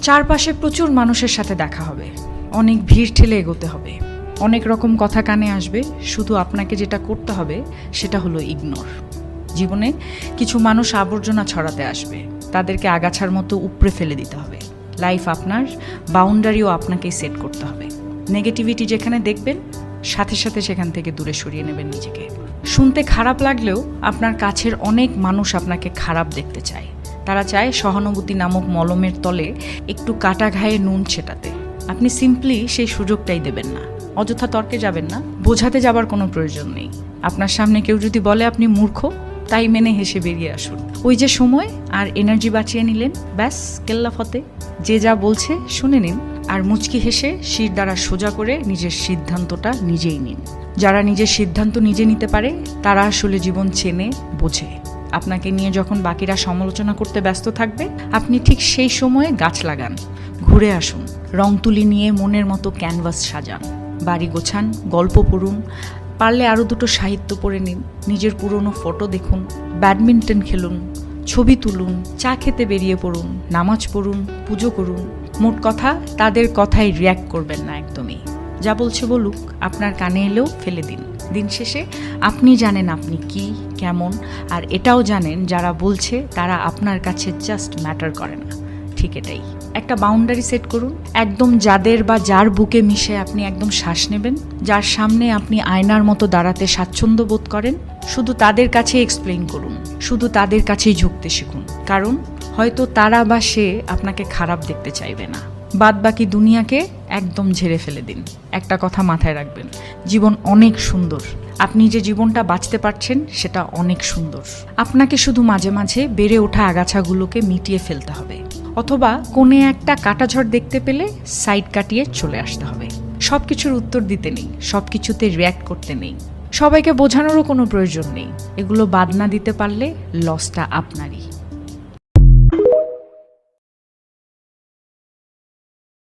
চারপাশে প্রচুর মানুষের সাথে দেখা হবে, অনেক ভিড় ঠেলে এগোতে হবে, অনেক রকম কথা কানে আসবে। শুধু আপনাকে যেটা করতে হবে সেটা হলো ইগনোর। জীবনে কিছু মানুষ আবর্জনা ছড়াতে আসবে, তাদেরকে আগাছার মতো উপড়ে ফেলে দিতে হবে। লাইফ আপনার, বাউন্ডারিও আপনাকেই সেট করতে হবে। নেগেটিভিটি যেখানে দেখবেন সাথে সাথে সেখান থেকে দূরে সরিয়ে নেবেন নিজেকে। শুনতে খারাপ লাগলেও আপনার কাছের অনেক মানুষ আপনাকে খারাপ দেখতে চায়। তারা চায় সহানুভূতি নামক মলমের তলে একটু কাটা ঘায়ে নুন ছেটাতে। আপনি সিম্পলি সেই সুযোগটাই দেবেন না। অযথা তর্কে যাবেন না, বোঝাতে যাবার কোনো প্রয়োজন নেই। আপনার সামনে কেউ যদি বলে আপনি মূর্খ, তাই মেনে হেসে বেরিয়ে আসুন। ওই যে সময় আর এনার্জি বাঁচিয়ে নিলেন, ব্যাস কেল্লা ফতে। যে যা বলছে শুনে নিন, আর মুচকি হেসে শির দ্বারা সোজা করে নিজের সিদ্ধান্তটা নিজেই নিন। যারা নিজের সিদ্ধান্ত নিজে নিতে পারে তারা আসলে জীবন চেনে, বোঝে। আপনাকে নিয়ে যখন বাকিরা সমালোচনা করতে ব্যস্ত থাকবে, আপনি ঠিক সেই সময়ে গাছ লাগান, ঘুরে আসুন, রং তুলি নিয়ে মনের মতো ক্যানভাস সাজান, বাড়ি গোছান, গল্প পড়ুন, পারলে আরও দুটো সাহিত্য পড়ে নিন, নিজের পুরনো ফটো দেখুন, ব্যাডমিন্টন খেলুন, ছবি তুলুন, চা খেতে বেরিয়ে পড়ুন, নামাজ পড়ুন, পুজো করুন। মোট কথা, তাদের কথায় রিয়্যাক্ট করবেন না একদমই। যা বলছে বলুক, আপনার কানে এলেও ফেলে দিন। দিন শেষে আপনি জানেন আপনি কি, কেমন, আর এটাও জানেন যারা বলছে তারা আপনার কাছে জাস্ট ম্যাটার করে না। ঠিক এটাই। একটা বাউন্ডারি সেট করুন, একদম যাদের বা যার বুকে মিশে আপনি একদম শ্বাস নেবেন, যার সামনে আপনি আয়নার মতো দাঁড়াতে স্বাচ্ছন্দ্য বোধ করেন, শুধু তাদের কাছে এক্সপ্লেইন করুন, শুধু তাদের কাছেই ঝুঁকতে শিখুন। কারণ হয়তো তারা বা সে আপনাকে খারাপ দেখতে চাইবে না। বাদ বাকি দুনিয়াকে একদম ঝেড়ে ফেলে দিন। একটা কথা মাথায় রাখবেন, জীবন অনেক সুন্দর। আপনি যে জীবনটা বাঁচতে পারছেন সেটা অনেক সুন্দর। আপনাকে শুধু মাঝে মাঝে বেড়ে ওঠা আগাছাগুলোকে মিটিয়ে ফেলতে হবে, অথবা কোণে একটা কাটাঝড় দেখতে পেলে সাইড কাটিয়ে চলে আসতে হবে। সব কিছুর উত্তর দিতে নেই, সব কিছুতে রিয়্যাক্ট করতে নেই, সবাইকে বোঝানোরও কোনো প্রয়োজন নেই। এগুলো বাদ না দিতে পারলে লসটা আপনারই।